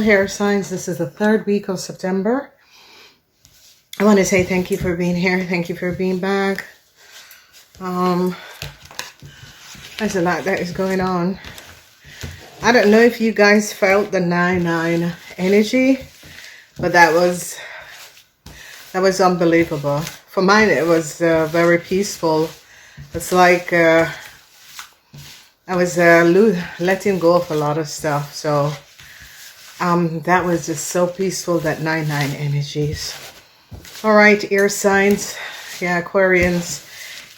air signs, this is the 3rd week of September. I want to say thank you for being here. Thank you for being back. There's a lot that is going on. I don't know if you guys felt the 9-9 energy, but that was unbelievable. For mine, it was very peaceful. It's like I was letting go of a lot of stuff. So that was just so peaceful, that 9-9 energies. All right, air signs. Yeah, Aquarians,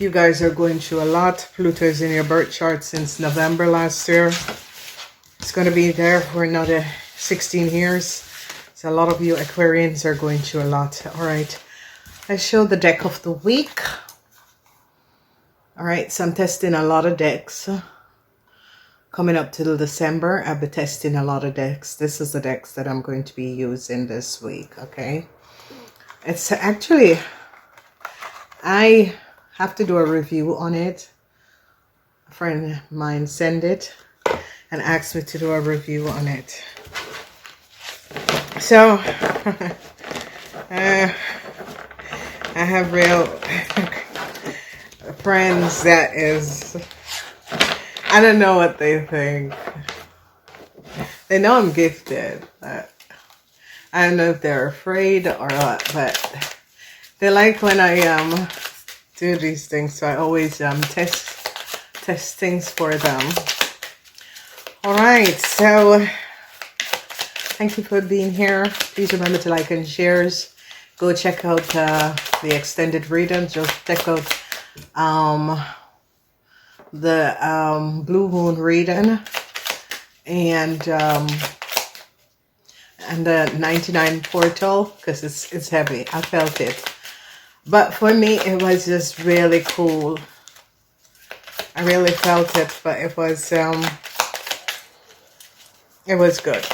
you guys are going through a lot. Pluto is in your birth chart since November last year. It's going to be there for another 16 years. So a lot of you Aquarians are going through a lot. All right, I show the deck of the week. All right, so I'm testing a lot of decks. Coming up till December, I'll be testing a lot of decks. This is the decks that I'm going to be using this week, okay? It's actually, I have to do a review on it. A friend of mine sent it and asked me to do a review on it. So, I have real friends that is, I don't know what they think. They know I'm gifted, but I don't know if they're afraid or what, but they like when I do these things, so I always test things for them. All right, so thank you for being here. Please remember to like and shares. Go check out the extended readings. Just check out the Blue Moon reading and the 99 portal, because it's heavy. I felt it, but for me it was just really cool. I really felt it, but it was good.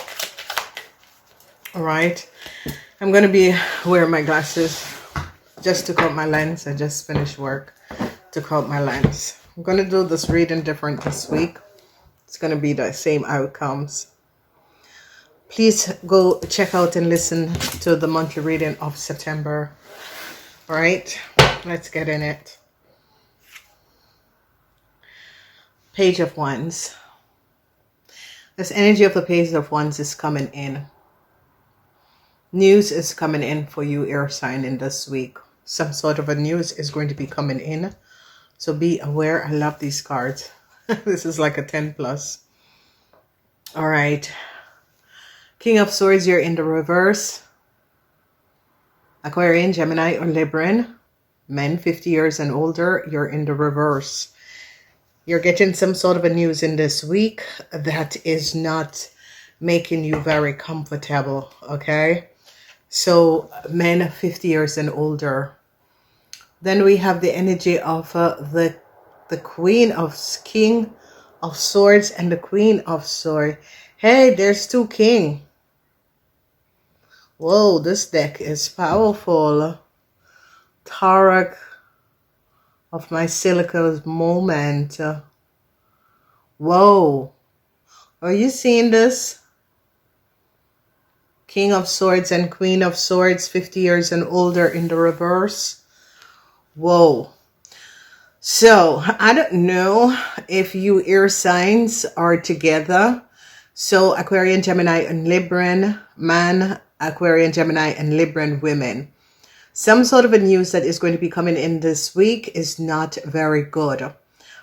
All right, I'm gonna be wearing my glasses. Just took out my lens. I just finished work. Took out my lens. I'm gonna do this reading different this week. It's gonna be the same outcomes. Please go check out and listen to the monthly reading of September. All right, let's get in it. Page of Wands. This energy of the Page of Wands is coming in. News is coming in for you, air sign, in this week. Some sort of a news is going to be coming in. So be aware. I love these cards. This is like a 10 plus. All right. King of Swords, you're in the reverse. Aquarian, Gemini, or Libran. Men 50 years and older, you're in the reverse. You're getting some sort of a news in this week that is not making you very comfortable, okay? So men 50 years and older. Then we have the energy of the King of Swords and the Queen of Swords. Hey, there's two king. Whoa, this deck is powerful. Tarot of my Silica's moment. Whoa. Are you seeing this? King of Swords and Queen of Swords, 50 years and older in the reverse. Whoa. So, I don't know if you air signs are together. So, Aquarian, Gemini, and Libran, man, Aquarian, Gemini, and Libran, women. Some sort of a news that is going to be coming in this week is not very good.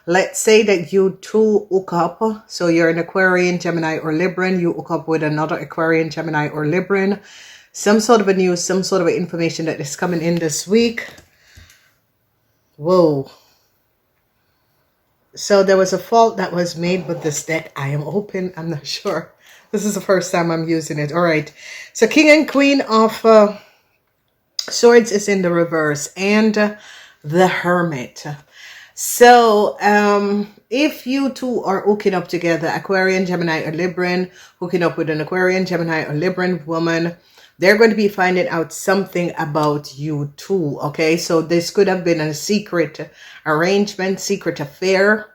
Let's say that you two hook up. So, you're an Aquarian, Gemini, or Libran. You hook up with another Aquarian, Gemini, or Libran. Some sort of a news, some sort of information that is coming in this week. Whoa. So there was a fault that was made with this deck. I am open. I'm not sure. This is the first time I'm using it. All right. So King and Queen of Swords is in the reverse. And the Hermit. So if you two are hooking up together, Aquarian, Gemini, or Libran, hooking up with an Aquarian, Gemini, or Libran woman, they're going to be finding out something about you too, okay? So this could have been a secret arrangement, secret affair,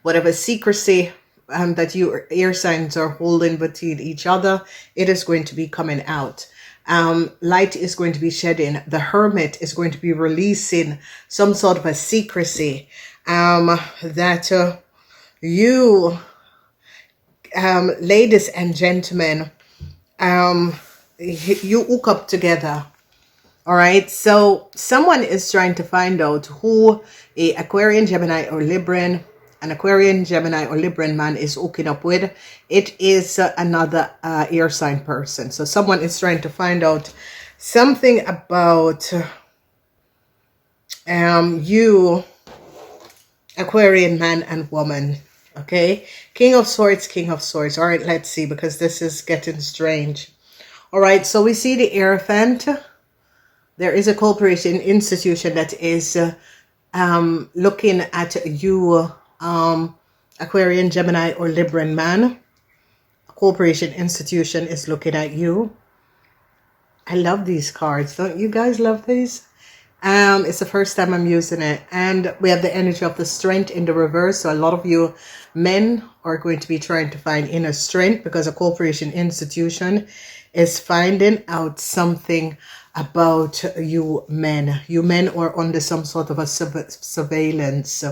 whatever secrecy that your air signs are holding between each other, it is going to be coming out. Light is going to be shedding. The Hermit is going to be releasing some sort of a secrecy that you, ladies and gentlemen, you hook up together. All right, so someone is trying to find out who a Aquarian, Gemini, or Libran, an Aquarian, Gemini, or Libran man is hooking up with. It is another air sign person. So someone is trying to find out something about you, Aquarian man and woman. Okay, King of Swords, King of Swords. All right, let's see, because this is getting strange. All right, so we see the Hierophant. There is a corporation institution that is looking at you, Aquarian, Gemini, or Libran man. A corporation institution is looking at you. I love these cards. Don't you guys love these? It's the first time I'm using it. And we have the energy of the Strength in the reverse. So a lot of you men are going to be trying to find inner strength because a corporation institution is finding out something about you men. You men are under some sort of a surveillance.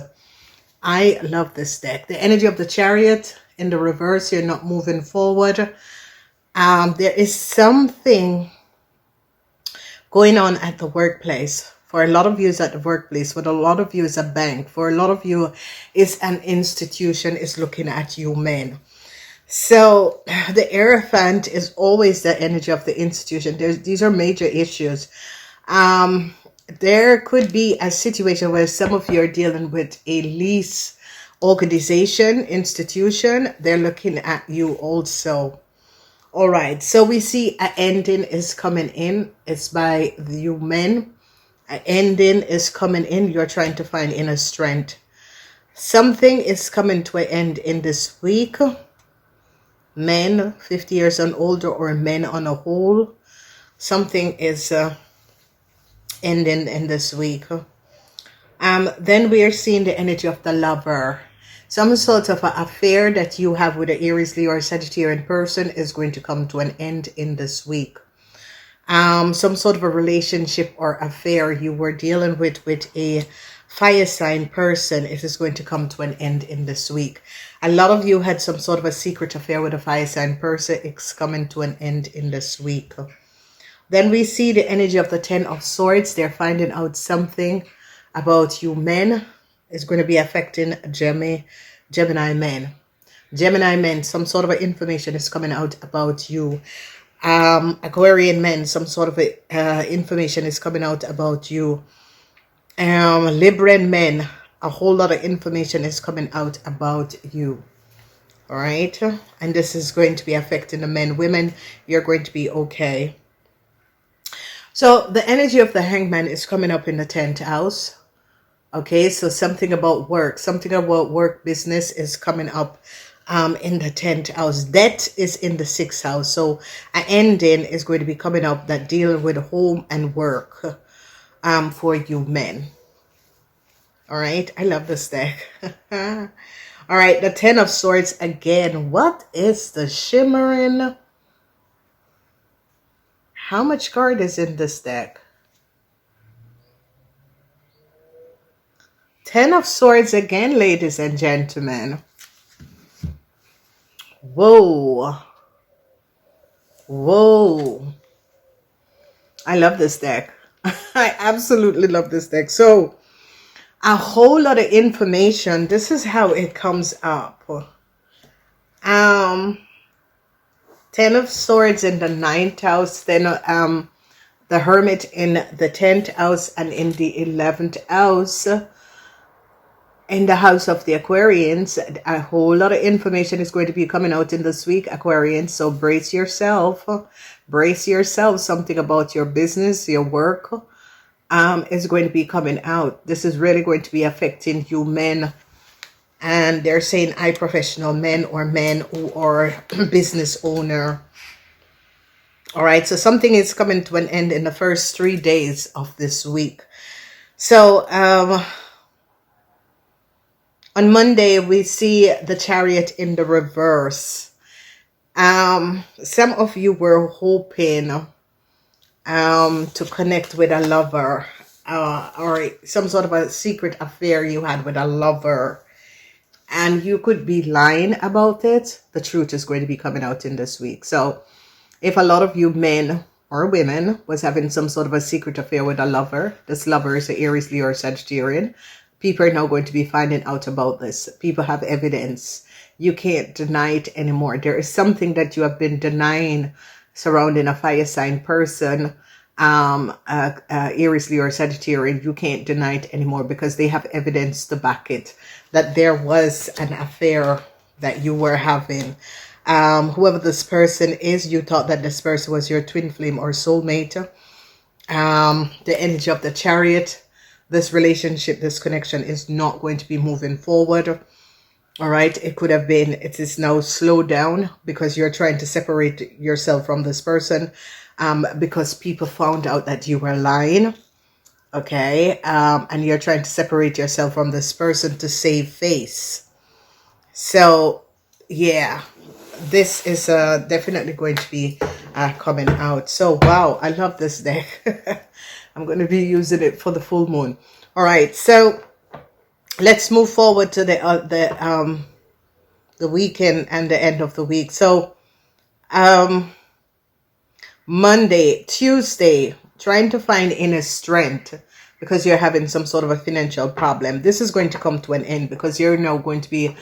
I love this deck. The energy of the Chariot in the reverse. You're not moving forward. There is something going on at the workplace. For a lot of you is at the workplace. For a lot of you is a bank. For a lot of you is an institution is looking at you men. So the Hierophant is always the energy of the institution. These are major issues. There could be a situation where some of you are dealing with a lease organization, institution. They're looking at you also. All right. So we see an ending is coming in. It's by you men. An ending is coming in. You're trying to find inner strength. Something is coming to an end in this week. Men 50 years and older, or men on a whole, something is ending in this week. Then we are seeing the energy of the Lover. Some sort of an affair that you have with an Aries, Leo, or Sagittarian person is going to come to an end in this week. Some sort of a relationship or affair you were dealing with a fire sign person, it is going to come to an end in this week. A lot of you had some sort of a secret affair with a fire sign person. It's coming to an end in this week. Then we see the energy of the Ten of Swords. They're finding out something about you men. It's going to be affecting Gemini men. Gemini men, some sort of information is coming out about you. Aquarian men, some sort of information is coming out about you. Libran men, a whole lot of information is coming out about you. All right, and this is going to be affecting the men. Women, you're going to be okay. So the energy of the Hangman is coming up in the 10th house. Okay, so something about work, business is coming up in the 10th house. Debt is in the 6th house. So an ending is going to be coming up that deals with home and work for you men. All right, I love this deck. All right, the 10 of Swords again. What is the shimmering? How much card is in this deck? 10 of Swords again, ladies and gentlemen. Whoa. Whoa. I love this deck. I absolutely love this deck. So, a whole lot of information. This is how it comes up. 10 of Swords in the 9th house. Then the Hermit in the 10th house and in the 11th house. In the house of the Aquarians, a whole lot of information is going to be coming out in this week, Aquarians. So brace yourself. Brace yourself. Something about your business, your work is going to be coming out. This is really going to be affecting you men. And they're saying high professional men or men who are business owner. All right. So something is coming to an end in the first 3 days of this week. So, On Monday, we see the Chariot in the reverse. Some of you were hoping to connect with a lover, or some sort of a secret affair you had with a lover, and you could be lying about it. The truth is going to be coming out in this week. So if a lot of you men or women was having some sort of a secret affair with a lover, this lover is an Aries, Leo, or Sagittarian, people are now going to be finding out about this. People have evidence. You can't deny it anymore. There is something that you have been denying surrounding a fire sign person, Aries, Leo, or Sagittarian. You can't deny it anymore because they have evidence to back it, that there was an affair that you were having. Whoever this person is, you thought that this person was your twin flame or soulmate. The energy of the Chariot, this relationship, this connection is not going to be moving forward. All right, it could have been, it is now slowed down because you're trying to separate yourself from this person, because people found out that you were lying. Okay, and you're trying to separate yourself from this person to save face. So yeah, this is definitely going to be coming out. So wow, I love this deck. I'm going to be using it for the full moon. All right, so let's move forward to the weekend and the end of the week. So Monday, Tuesday, trying to find inner strength because you're having some sort of a financial problem. This is going to come to an end because you're now going to be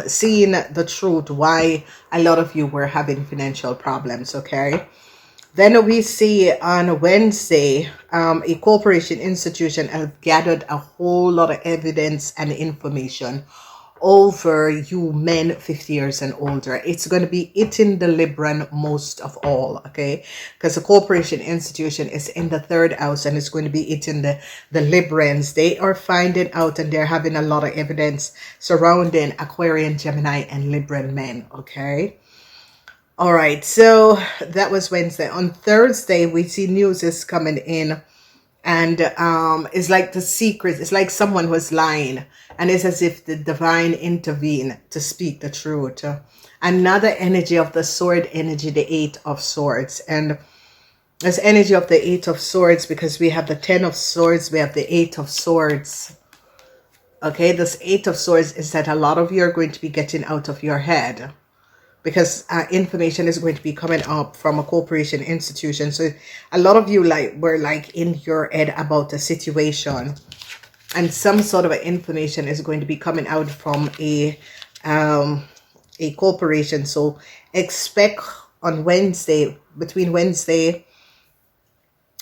seeing the truth why a lot of you were having financial problems. Okay, then we see on Wednesday, a corporation institution have gathered a whole lot of evidence and information over you men 50 years and older. It's going to be hitting the Libran most of all, okay? Because the corporation institution is in the 3rd house and it's going to be hitting the Librans. They are finding out and they're having a lot of evidence surrounding Aquarian, Gemini, and Libran men, okay? All right, so that was Wednesday. On Thursday, we see news is coming in, and it's like the secret. It's like someone was lying, and it's as if the divine intervened to speak the truth. Another energy of the sword energy, the 8 of Swords, and this energy of the 8 of Swords because we have the 10 of Swords, we have the 8 of Swords. Okay, this 8 of Swords is that a lot of you are going to be getting out of your head, because information is going to be coming up from a corporation institution. So a lot of you were in your head about a situation, and some sort of information is going to be coming out from a corporation. So expect on Wednesday, between Wednesday,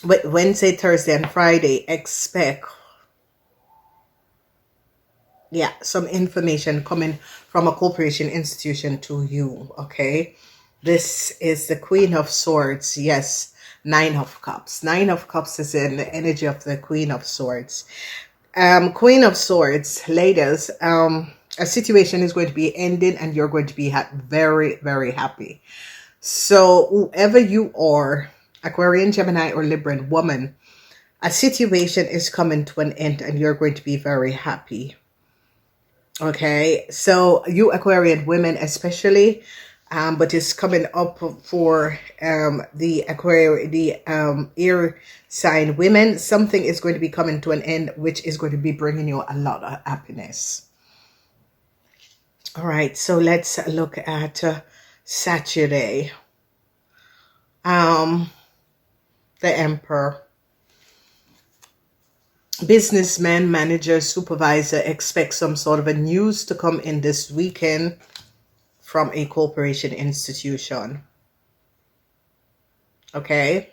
Thursday, and Friday, expect some information coming from a corporation institution to you, okay? This is the Queen of Swords. Yes, 9 of Cups. 9 of Cups is in the energy of the Queen of Swords. Queen of Swords, ladies, a situation is going to be ending and you're going to be very, very happy. So whoever you are, Aquarian, Gemini, or Libran woman, a situation is coming to an end and you're going to be very happy. Okay, so you Aquarian women especially, but it's coming up for the air sign women. Something is going to be coming to an end, which is going to be bringing you a lot of happiness. All right, so let's look at Saturday. The Emperor. Businessman, manager, supervisor, expect some sort of a news to come in this weekend from a corporation institution. Okay?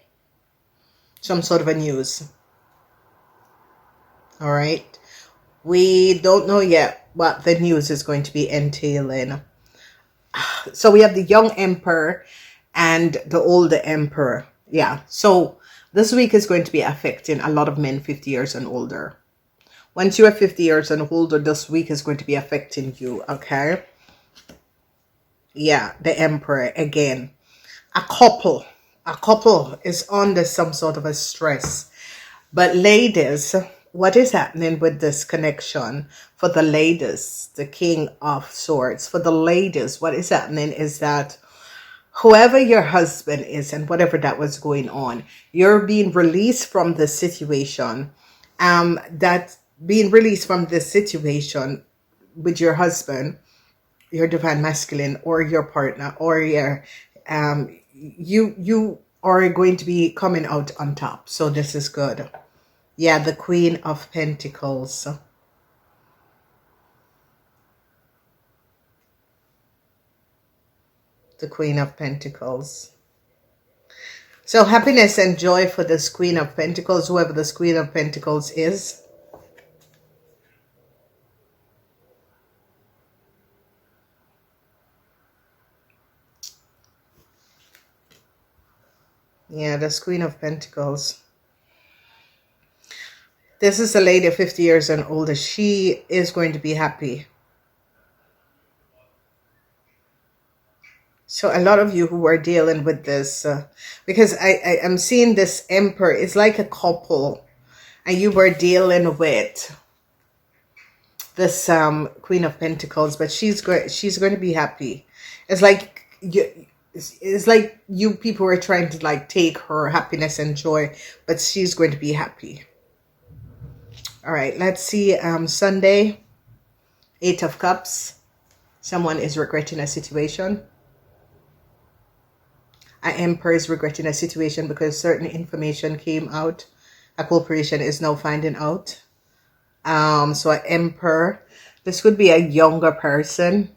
Some sort of a news. All right? We don't know yet what the news is going to be entailing. So we have the young emperor and the older emperor. Yeah, so this week is going to be affecting a lot of men 50 years and older. Once you are 50 years and older, this week is going to be affecting you, okay? Yeah, the Emperor again. A couple is under some sort of a stress. But ladies, what is happening with this connection for the ladies, the King of Swords? For the ladies, what is happening is that whoever your husband is and whatever that was going on, you're being released from the situation. That being released from this situation with your husband, your divine masculine, or your partner, or your you are going to be coming out on top. So this is good. Yeah, the Queen of Pentacles. The Queen of Pentacles. So happiness and joy for this Queen of Pentacles, whoever this Queen of Pentacles is. Yeah, this Queen of Pentacles. This is a lady 50 years and older. She is going to be happy. So a lot of you who are dealing with this, because I am seeing this Emperor, it's like a couple, and you were dealing with this Queen of Pentacles, but she's going to be happy. It's like you people were trying to like take her happiness and joy, but she's going to be happy. All right, let's see. Sunday, 8 of Cups. Someone is regretting a situation. An Emperor is regretting a situation because certain information came out. A corporation is now finding out. So an Emperor. This could be a younger person.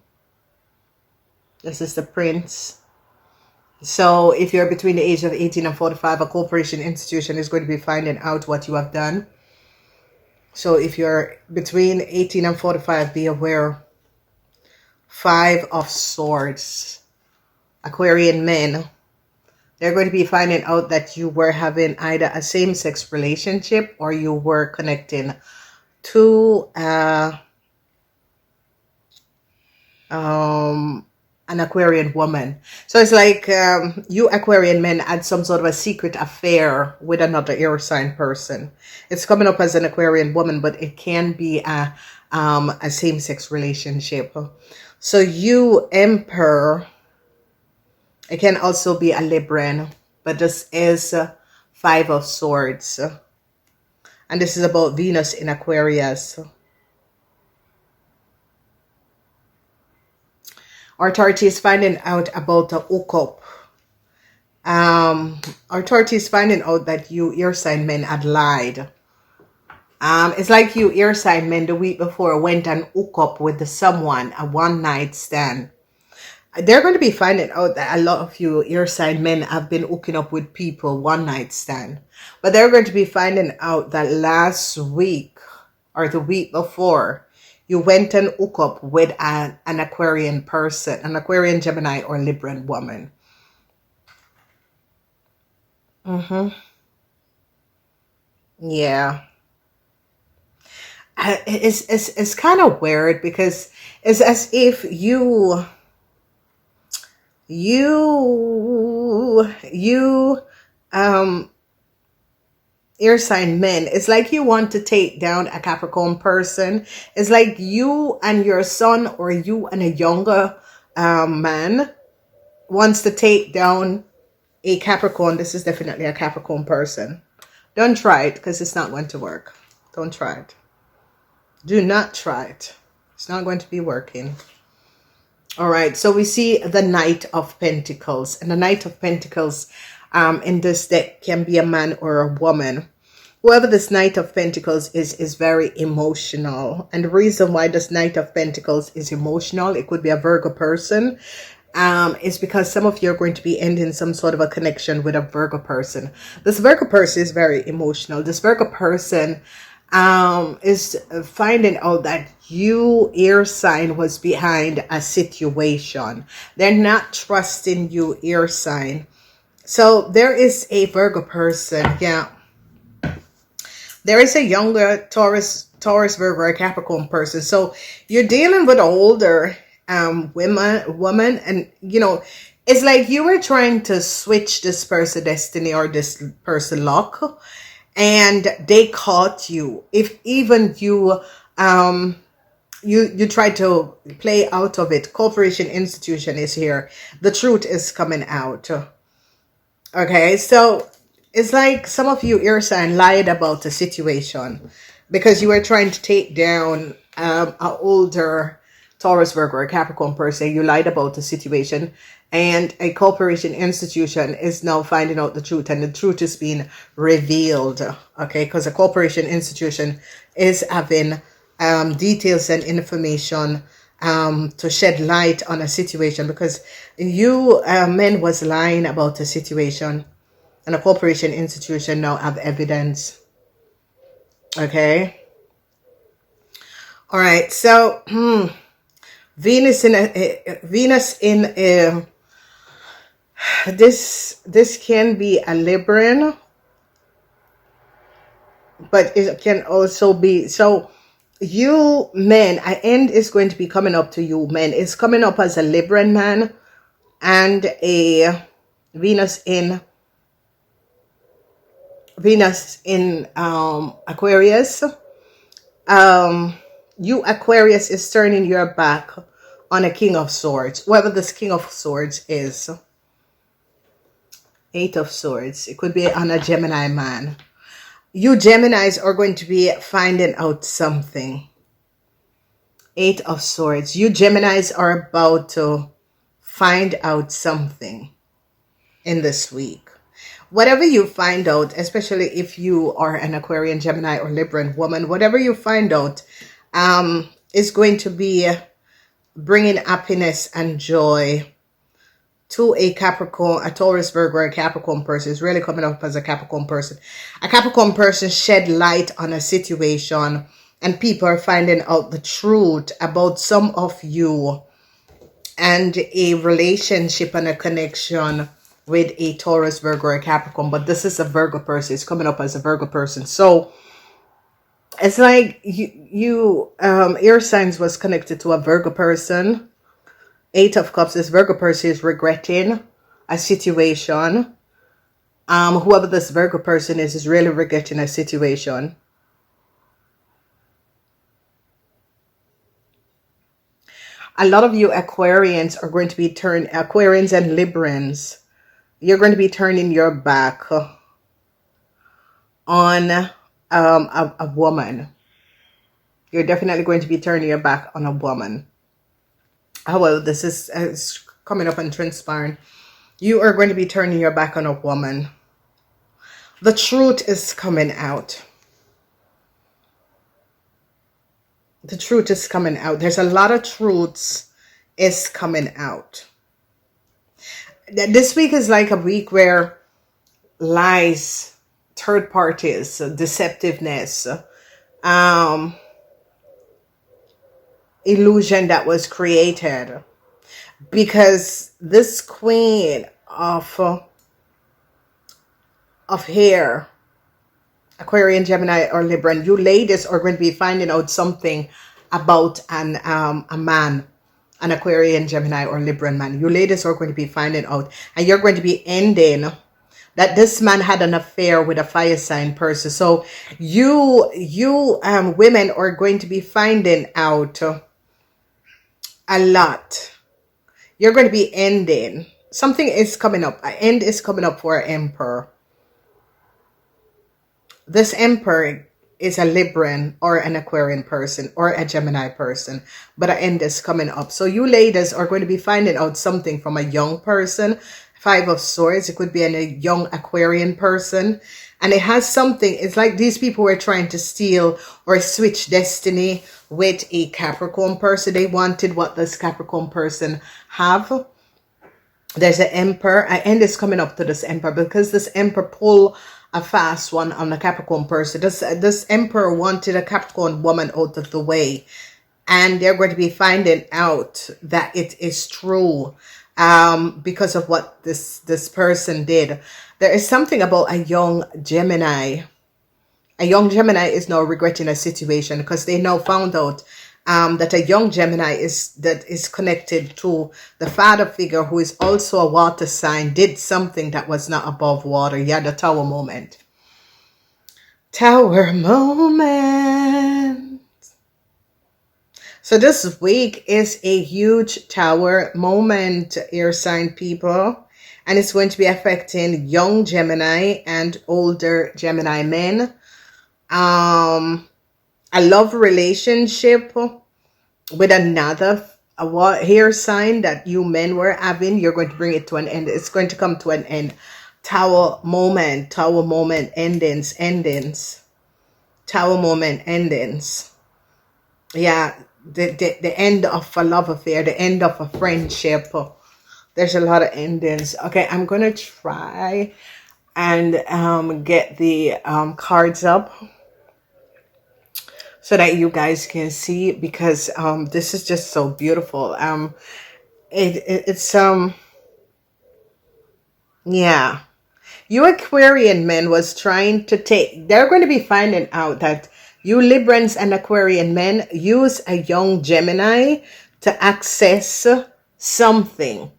This is the Prince. So if you're between the age of 18 and 45, a corporation institution is going to be finding out what you have done. So if you're between 18 and 45, be aware. 5 of Swords. Aquarian men. They're going to be finding out that you were having either a same-sex relationship or you were connecting to an Aquarian woman. So it's like you Aquarian men had some sort of a secret affair with another air sign person. It's coming up as an Aquarian woman, but it can be a same-sex relationship. So you Emperor, it can also be a Libran, but this is 5 of Swords. And this is about Venus in Aquarius. Authority is finding out about a hookup. Authority is finding out that you air sign men had lied. It's like you air sign men the week before went and hook up with someone, a one-night stand. They're going to be finding out that a lot of you air sign men have been hooking up with people one night stand. But they're going to be finding out that last week or the week before, you went and hook up with an Aquarian person, an Aquarian, Gemini, or Libran woman. Yeah. It's kind of weird because it's as if you air sign men, it's like you want to take down a Capricorn person. It's like you and your son, or you and a younger man wants to take down a Capricorn. This is definitely a Capricorn person. Don't try it because it's not going to work. Don't try it. Do not try it. It's not going to be working. All right, so we see the Knight of Pentacles. And the Knight of Pentacles in this deck can be a man or a woman. Whoever this Knight of Pentacles is very emotional. And the reason why this Knight of Pentacles is emotional, it could be a Virgo person, is because some of you are going to be ending some sort of a connection with a Virgo person. This Virgo person is very emotional. This Virgo person is finding out that you air sign was behind a situation. They're not trusting you air sign. So there is a Virgo person. Yeah, there is a younger Taurus, Virgo, or Capricorn person. So you're dealing with older woman, and you know, it's like you were trying to switch this person destiny or this person luck. and they caught you. If even you you try to play out of it, corporation institution is here. The truth is coming out. Okay, so it's like some of you air sign lied about the situation because you were trying to take down an older Taurus, Virgo, or Capricorn person. You lied about the situation, and a corporation institution is now finding out the truth, and the truth is being revealed. Okay, because a corporation institution is having details and information to shed light on a situation, because you men was lying about a situation, and a corporation institution now have evidence. Okay, all right, so Venus in this can be a Libran, but it can also be, so you men, an end is going to be coming up to you men. It's coming up as a Libran man and a Venus in Aquarius. You Aquarius is turning your back on a King of Swords, whoever this King of Swords is. Eight of Swords, it could be on a Gemini man. You Geminis are going to be finding out something. Eight of Swords. You Geminis are about to find out something in this week. Whatever you find out, especially if you are an Aquarian, Gemini, or Libran woman, whatever you find out is going to be bringing happiness and joy to a Capricorn, a Taurus, Virgo, or a Capricorn person. Is really coming up as a Capricorn person. A Capricorn person shed light on a situation, and people are finding out the truth about some of you and a relationship and a connection with a Taurus, Virgo, or a Capricorn. But this is a Virgo person. It's coming up as a Virgo person. So it's like you air signs was connected to a Virgo person. Eight of Cups, this Virgo person is regretting a situation. Whoever this Virgo person is really regretting a situation. A lot of you Aquarians are going to be Aquarians and Librans. You're going to be turning your back on a woman. You're definitely going to be turning your back on a woman. However, this is coming up and transpiring. You are going to be turning your back on a woman. The truth is coming out. The truth is coming out. There's a lot of truths is coming out. This week is like a week where lies, third parties, deceptiveness, illusion that was created, because this queen of hair, Aquarian, Gemini, or Libran, you ladies are going to be finding out something about a man, an Aquarian, Gemini, or Libran man. You ladies are going to be finding out, and you're going to be ending that this man had an affair with a fire sign person. So you women are going to be finding out a lot. You're going to be ending. Something is coming up. An end is coming up for an emperor. This emperor is a Libran or an Aquarian person or a Gemini person, but an end is coming up. So you ladies are going to be finding out something from a young person. Five of Swords. It could be a young Aquarian person. And it has something. It's like these people were trying to steal or switch destiny with a Capricorn person. They wanted what this Capricorn person have. There's an emperor. An end is coming up to this emperor because this emperor pulled a fast one on the Capricorn person. This emperor wanted a Capricorn woman out of the way. And they're going to be finding out that it is true. Because of what this person did. There is something about a young Gemini. A young Gemini is now regretting a situation because they now found out that a young Gemini is connected to the father figure, who is also a water sign, did something that was not above water. Yeah, the Tower moment. Tower moment. So this week is a huge tower moment, air sign people. And it's going to be affecting young Gemini and older Gemini men. A love relationship with another air sign that you men were having, you're going to bring it to an end. It's going to come to an end. Tower moment, endings. Tower moment, endings. Yeah, the end of a love affair, the end of a friendship. There's a lot of endings. Okay, I'm going to try and get the cards up so that you guys can see, because this is just so beautiful. It's yeah. You Aquarian men was trying to take, they're going to be finding out that you Librans and Aquarian men use a young Gemini to access something.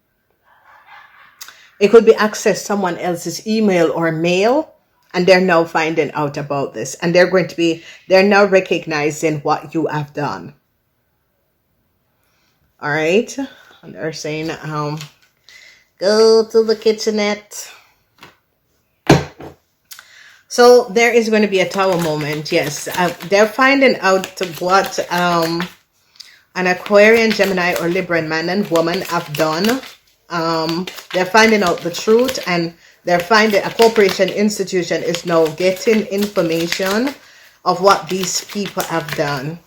It could be access someone else's email or mail, and they're now finding out about this, and they're now recognizing what you have done. All right. And they're saying, go to the kitchenette. So there is going to be a tower moment. Yes. They're finding out what an Aquarian, Gemini, or Libran man and woman have done. They're finding out the truth, and they're finding a corporation institution is now getting information of what these people have done.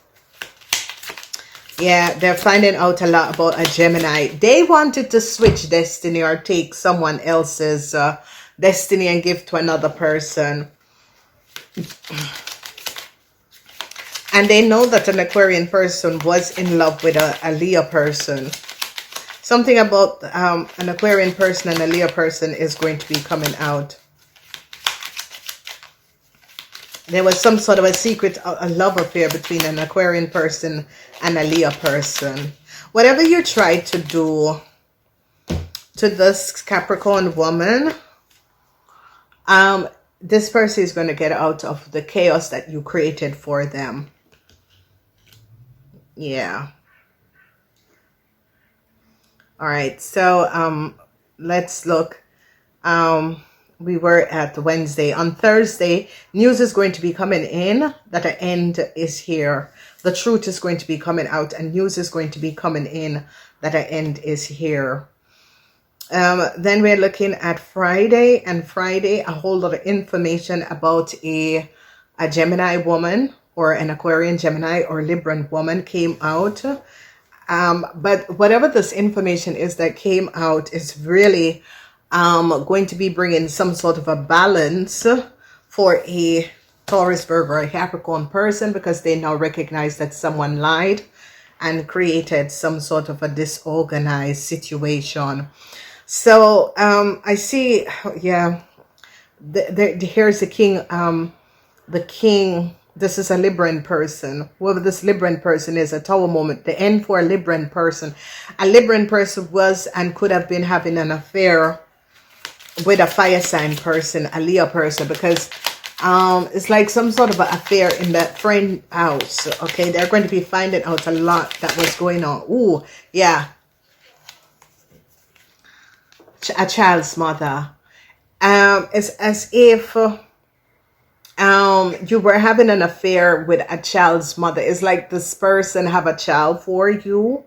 Yeah, they're finding out a lot about a Gemini. They wanted to switch destiny or take someone else's destiny and give to another person. And they know that an Aquarian person was in love with a Leo person. Something about an Aquarian person and a Leo person is going to be coming out. There was some sort of a secret, a love affair between an Aquarian person and a Leo person. Whatever you try to do to this Capricorn woman, this person is going to get out of the chaos that you created for them. Yeah. All right, so let's look. We were at Wednesday. On Thursday, news is going to be coming in that an end is here. The truth is going to be coming out, and news is going to be coming in that an end is here. Then we're looking at Friday, and Friday, a whole lot of information about a Gemini woman or an Aquarian Gemini or Libran woman came out. But whatever this information is that came out is really going to be bringing some sort of a balance for a Taurus, Virgo, or a Capricorn person, because they now recognize that someone lied and created some sort of a disorganized situation. So I see, yeah, here's the king. The king. This is a Libran person. Whoever this Libran person is, a tower moment. The end for a Libran person. A Libran person was and could have been having an affair with a fire sign person, a Leo person, because it's like some sort of an affair in that friend house. Okay, they're going to be finding out a lot that was going on. Ooh, yeah. A child's mother. It's as if you were having an affair with a child's mother. It's like this person have a child for you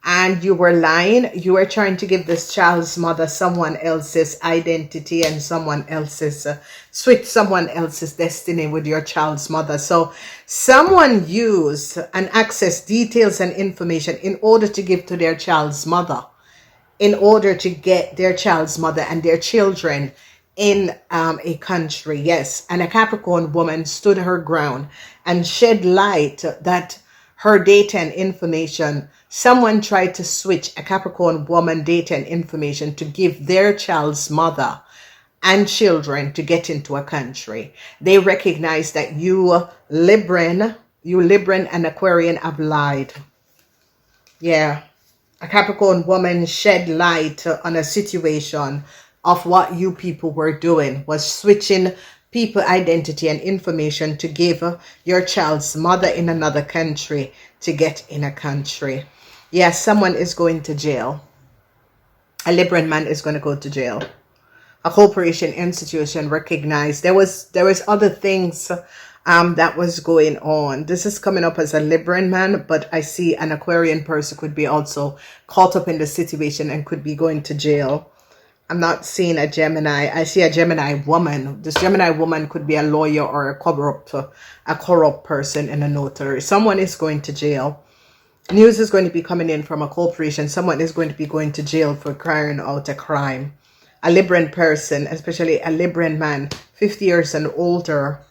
and you were lying. You were trying to give this child's mother someone else's identity and someone else's switch someone else's destiny with your child's mother. So someone used and accessed details and information in order to give to their child's mother, in order to get their child's mother and their children in a country. Yes, and a Capricorn woman stood her ground and shed light that her data and information, someone tried to switch a Capricorn woman data and information to give their child's mother and children to get into a country. They recognize that you Libran and Aquarian have lied. Yeah, a Capricorn woman shed light on a situation of what you people were doing, was switching people identity and information to give your child's mother in another country to get in a country. Yes, someone is going to jail. A Libran man is going to go to jail. A corporation institution recognized there was other things that was going on. This is coming up as a Libran man, but I see an Aquarian person could be also caught up in the situation and could be going to jail. I'm not seeing a Gemini. I see a Gemini woman. This Gemini woman could be a lawyer or a corrupt person in a notary. Someone is going to jail. News is going to be coming in from a corporation. Someone is going to be going to jail for carrying out a crime. A Libran person, especially a Libran man, 50 years and older.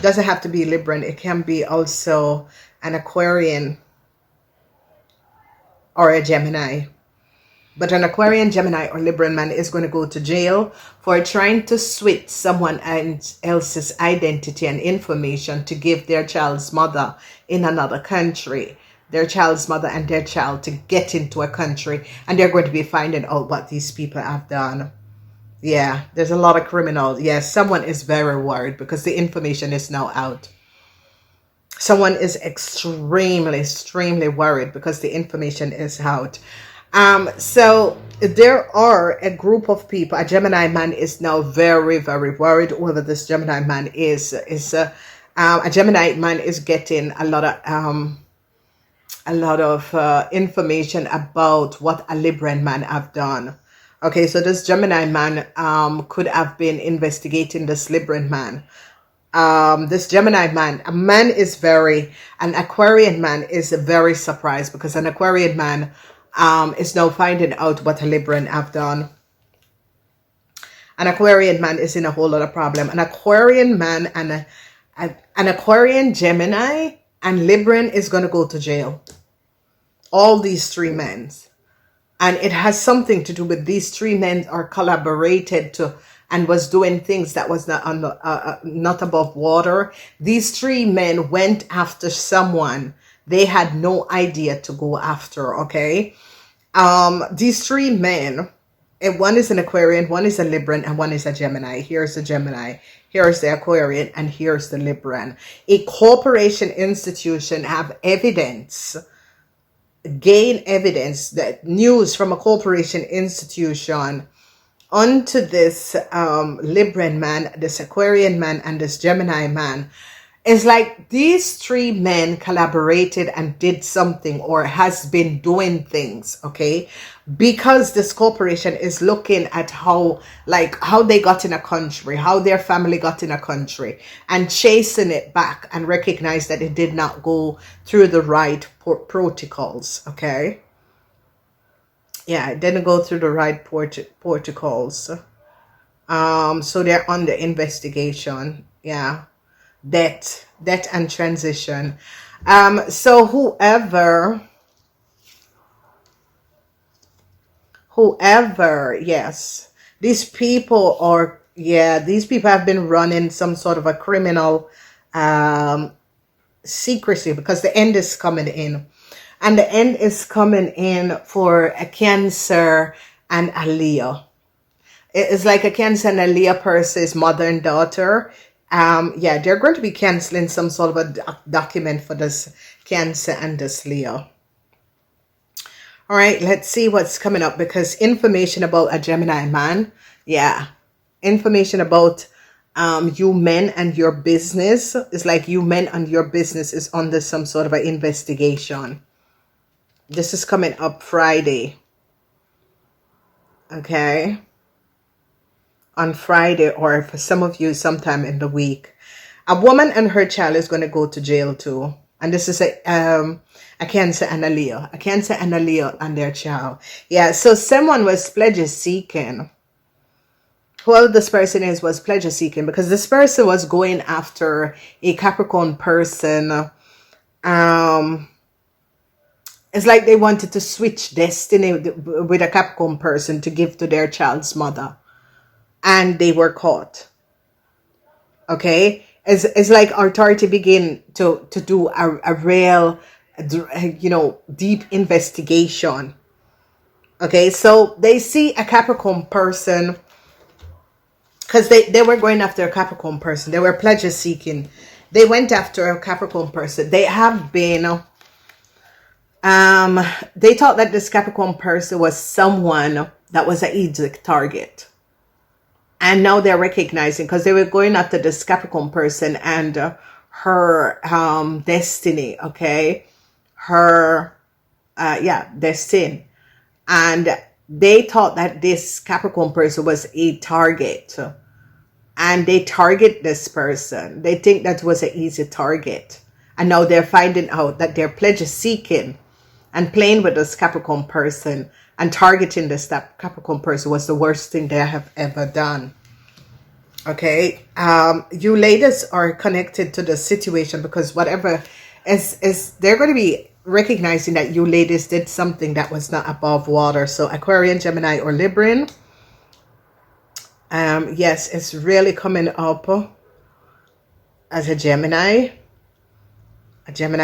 Doesn't have to be Libran. It can be also an Aquarian or a Gemini. But an Aquarian, Gemini, or Libran man is going to go to jail for trying to switch someone else's identity and information to give their child's mother in another country. Their child's mother and their child to get into a country. And they're going to be finding out what these people have done. Yeah, there's a lot of criminals. Yes, someone is very worried because the information is now out. Someone is extremely worried because the information is out. So there are a group of people. A Gemini man is now very worried. Whoever this Gemini man is a Gemini man is getting a lot of information about what a Libran man have done. Okay, so this Gemini man could have been investigating this Libran man. This Gemini man, an Aquarian man is very surprised because an Aquarian man is now finding out what a Libran have done. An Aquarian man is in a whole lot of problem. An Aquarian man and an Aquarian, Gemini, and Libran is going to go to jail. All these three men. And it has something to do with these three men are collaborated to and was doing things that was not above water. These three men went after someone they had no idea to go after, okay? These three men, and one is an Aquarian, one is a Libran, and one is a Gemini. Here's the Gemini, here's the Aquarian, and here's the Libran. A corporation institution have evidence, gain evidence, that news from a corporation institution onto this Libran man, this Aquarian man, and this Gemini man. It's like these three men collaborated and did something or has been doing things, okay? Because this corporation is looking at how they got in a country, how their family got in a country, and chasing it back and recognize that it did not go through the right protocols, okay? Yeah, it didn't go through the right protocols. So they're under investigation, yeah. Debt and transition. So whoever, yes, these people have been running some sort of a criminal secrecy, because the end is coming in. And the end is coming in for a Cancer and a Leo. It's like a Cancer and a Leo person's mother and daughter. Yeah, they're going to be canceling some sort of a document for this Cancer and this Leo. All right, let's see what's coming up, because information about a Gemini man, yeah, information about you men and your business is like you men and your business is under some sort of an investigation. This is coming up Friday. Okay. On Friday, or for some of you, sometime in the week. A woman and her child is going to go to jail too. And this is a Cancer and a Leo. A Cancer and a Leo and their child. Yeah, so someone was pleasure seeking. Whoever this person is was pleasure seeking, because this person was going after a Capricorn person. It's like they wanted to switch destiny with a Capricorn person to give to their child's mother. And they were caught. Okay? It's like authority begin to do a real, deep investigation. Okay? So they see a Capricorn person because they were going after a Capricorn person. They were pleasure seeking. They went after a Capricorn person. They have been, they thought that this Capricorn person was someone that was an easy target. And now they're recognizing, because they were going after this Capricorn person and her destiny, okay? Her, destiny. And they thought that this Capricorn person was a target. And they target this person. They think that was an easy target. And now they're finding out that they're pleasure seeking and playing with this Capricorn person and targeting this Capricorn person was the worst thing they have ever done. Okay. You ladies are connected to the situation, because whatever is they're going to be recognizing that you ladies did something that was not above water. So Aquarian, Gemini, or Libran. Yes, it's really coming up as a Gemini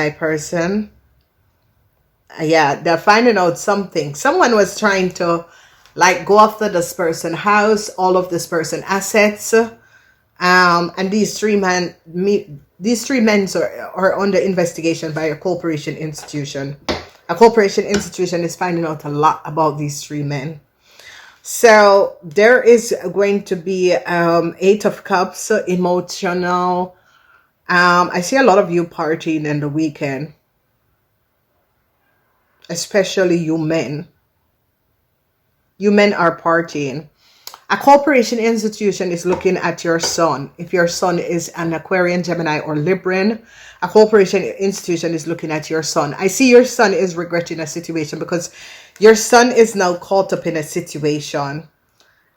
person. Yeah, they're finding out something. Someone was trying to like go after this person's house, all of this person's assets. And these three men are under investigation by a corporation institution. A corporation institution is finding out a lot about these three men. So there is going to be 8 of Cups, emotional. I see a lot of you partying in the weekend, especially you men. You men are partying. A corporation institution is looking at your sun. If your sun is an Aquarian, Gemini, or Libran, a corporation institution is looking at your sun. I see your son is regretting a situation because your son is now caught up in a situation.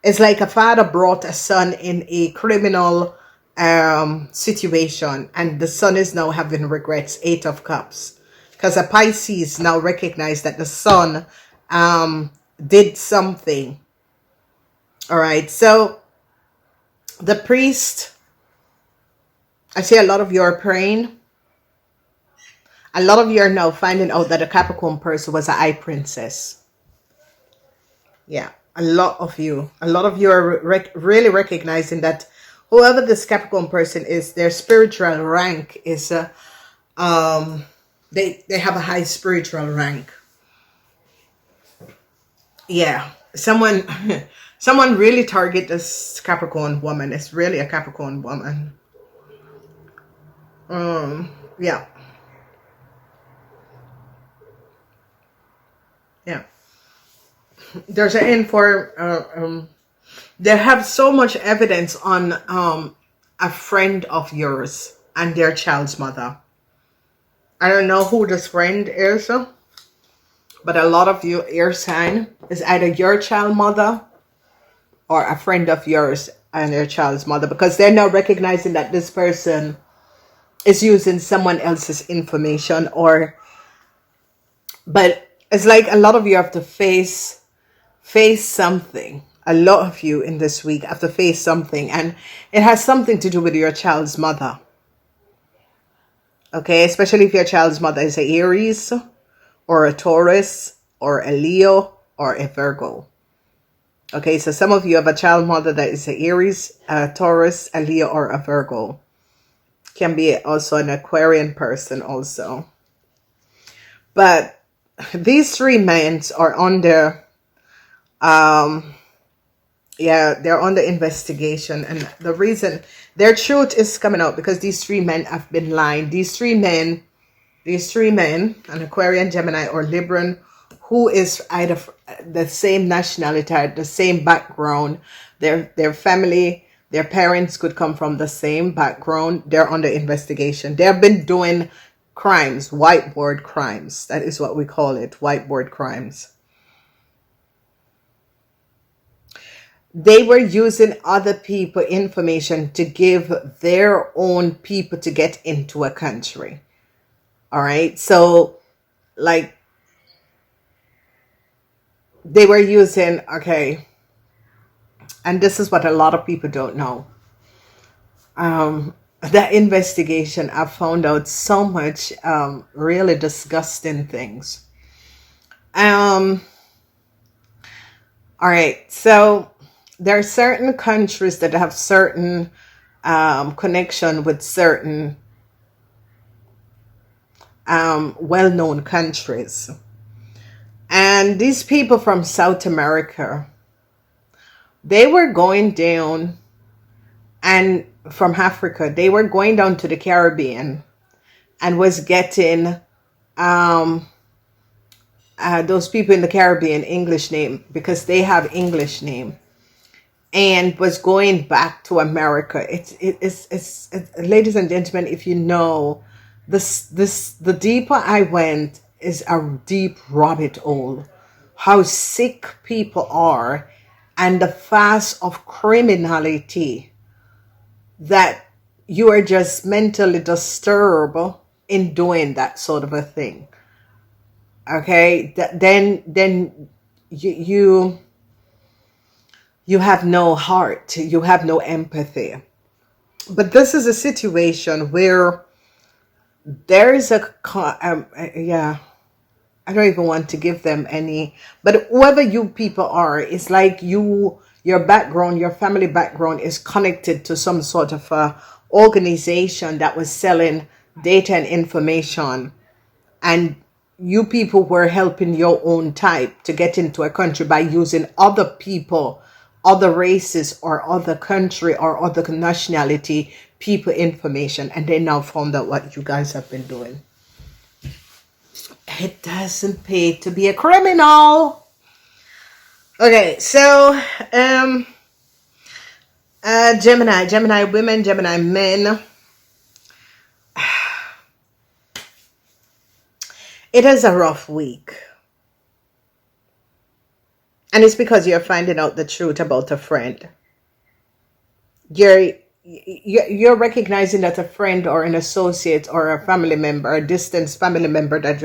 It's like a father brought a son in a criminal situation, and the son is now having regrets. 8 of Cups. Because a Pisces now recognize that the son did something. All right, so the priest, I see a lot of you are praying. A lot of you are now finding out that a Capricorn person was a high princess. Yeah, a lot of you are really recognizing that whoever this Capricorn person is, their spiritual rank is they have a high spiritual rank. Yeah, someone really target this Capricorn woman. It's really a Capricorn woman. Yeah. Yeah. There's an end for they have so much evidence on a friend of yours and their child's mother. I don't know who this friend is, but a lot of you air sign is either your child mother or a friend of yours and their child's mother, because they're now recognizing that this person is using someone else's information, but it's like a lot of you have to face something. A lot of you in this week have to face something, and it has something to do with your child's mother. Okay, especially if your child's mother is a Aries or a Taurus or a Leo or a Virgo. Okay, so some of you have a child mother that is a Aries, a Taurus, a Leo, or a Virgo. Can be also an Aquarian person also. But these 3 men are under, they're under investigation. And the reason their truth is coming out because these 3 men have been lying. These three men, an Aquarian, Gemini, or Libran, who is either the same nationality, the same background, their family, their parents could come from the same background. They're under investigation. They have been doing crimes, whiteboard crimes. That is what we call it, whiteboard crimes. They were using other people information to give their own people to get into a country. All right. So like they were using, okay. And this is what a lot of people don't know. That investigation, I found out so much really disgusting things. All right. So there are certain countries that have certain connection with certain well-known countries. And these people from South America, they were going down, and from Africa, they were going down to the Caribbean and was getting those people in the Caribbean English name, because they have English name, and was going back to America. It's ladies and gentlemen, if you know the deeper I went is a deep rabbit hole. How sick people are, and the fast of criminality, that you are just mentally disturbed in doing that sort of a thing. Okay, then you have no heart, you have no empathy. But this is a situation where there is yeah, I don't even want to give them any, but whoever you people are, it's like your background, your family background is connected to some sort of organization that was selling data and information, and you people were helping your own type to get into a country by using other people, other races, or other country or other nationality people information, and they now found out what you guys have been doing. It doesn't pay to be a criminal. Okay, so Gemini women, Gemini men. It is a rough week. And it's because you're finding out the truth about a friend. You're recognizing that a friend or an associate or a family member, a distant family member that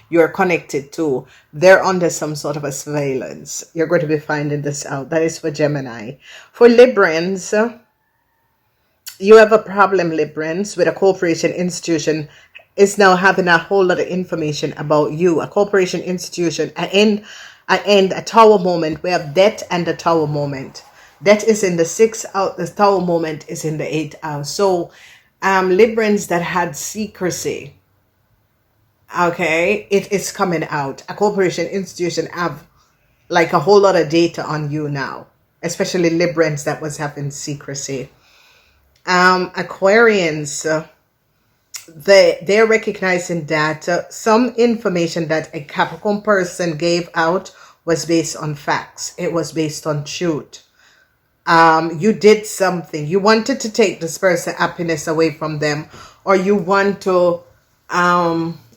you're connected to, they're under some sort of a surveillance. You're going to be finding this out. That is for Gemini. For Librans, you have a problem, Librans, with a corporation institution is now having a whole lot of information about you. A corporation institution, a tower moment. We have death and the tower moment. Death is in the 6th house. The tower moment is in the 8th house. So Librans that had secrecy, okay, it is coming out. A corporation institution have like a whole lot of data on you now, especially Librans that was having secrecy. Aquarians, they're recognizing that some information that a Capricorn person gave out was based on facts. It was based on truth. You did something. You wanted to take this person's happiness away from them, or you want to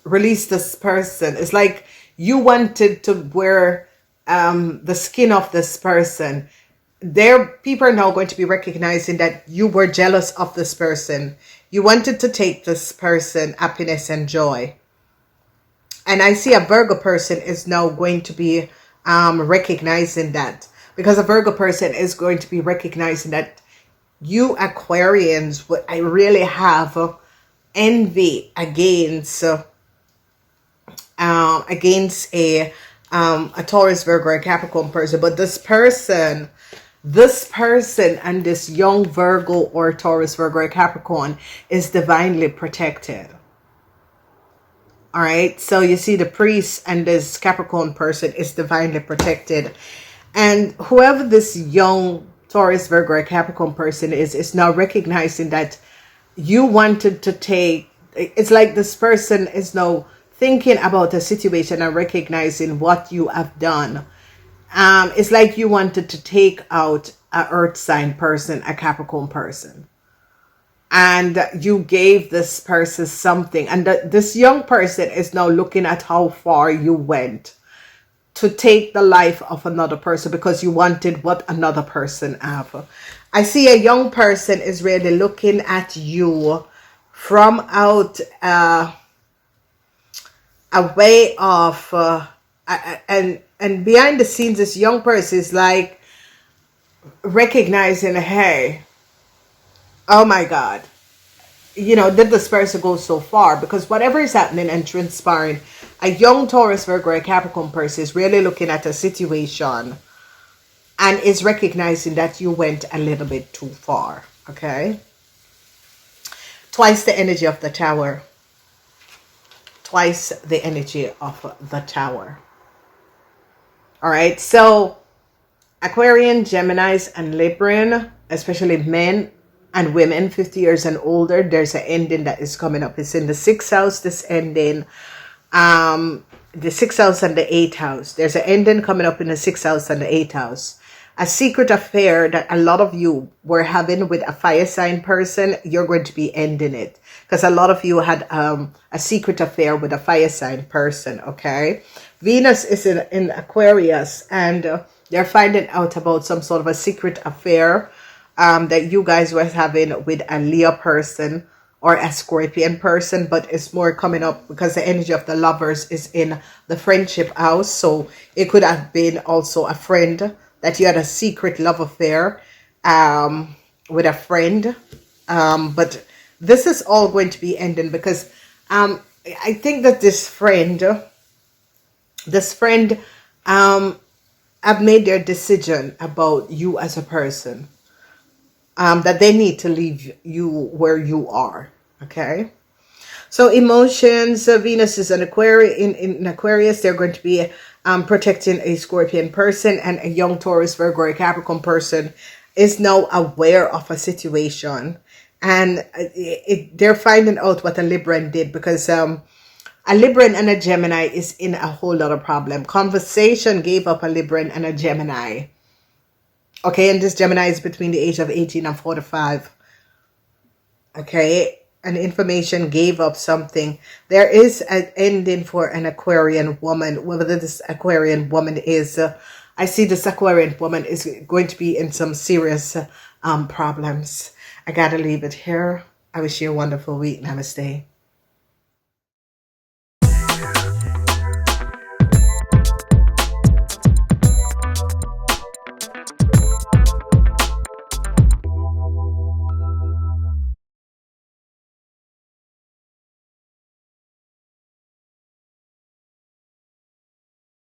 release this person. It's like you wanted to wear the skin of this person. People are now going to be recognizing that you were jealous of this person. You wanted to take this person happiness and joy. And I see a Virgo person is now going to be recognizing that, because a Virgo person is going to be recognizing that you Aquarians would really have envy against a Taurus, Virgo, or Capricorn person. But this person and this young Virgo or Taurus, Virgo, or Capricorn is divinely protected. All right. So you see the priest and this Capricorn person is divinely protected. And whoever this young Taurus, Virgo, or Capricorn person is now recognizing that you wanted to take, it's like this person is now thinking about the situation and recognizing what you have done. It's like you wanted to take out an earth sign person, a Capricorn person. And you gave this person something. And this young person is now looking at how far you went to take the life of another person because you wanted what another person have. I see a young person is really looking at you from out a way of and behind the scenes. This young person is like recognizing, hey, oh my God, you know, did this person go so far? Because whatever is happening and transpiring, a young Taurus, Virgo, or Capricorn person is really looking at a situation and is recognizing that you went a little bit too far. Okay. Twice the energy of the Tower. Twice the energy of the Tower. All right. So Aquarian, Geminis, and Libran, especially men and women 50 years and older, there's an ending that is coming up. It's in the 6th house, this ending. The 6th house and the 8th house. There's an ending coming up in the 6th house and the 8th house. A secret affair that a lot of you were having with a fire sign person, you're going to be ending it. Because a lot of you had a secret affair with a fire sign person, okay? Venus is in Aquarius, and they're finding out about some sort of a secret affair that you guys were having with a Leo person or a Scorpion person, but it's more coming up because the energy of the Lovers is in the friendship house. So it could have been also a friend that you had a secret love affair with a friend. But this is all going to be ending because I think that this friend have made their decision about you as a person. That they need to leave you where you are. Okay. So emotions, Venus is an Aquarius, in Aquarius. They're going to be protecting a Scorpion person, and a young Taurus, Virgo, or Capricorn person is now aware of a situation, and they're finding out what a Libran did, because a Libran and a Gemini is in a whole lot of problem. Conversation gave up a Libran and a Gemini. Okay, and this Gemini is between the age of 18 and 45. Okay, and information gave up something. There is an ending for an Aquarian woman. Whether this Aquarian woman is, I see this Aquarian woman is going to be in some serious problems. I gotta leave it here. I wish you a wonderful week. Namaste.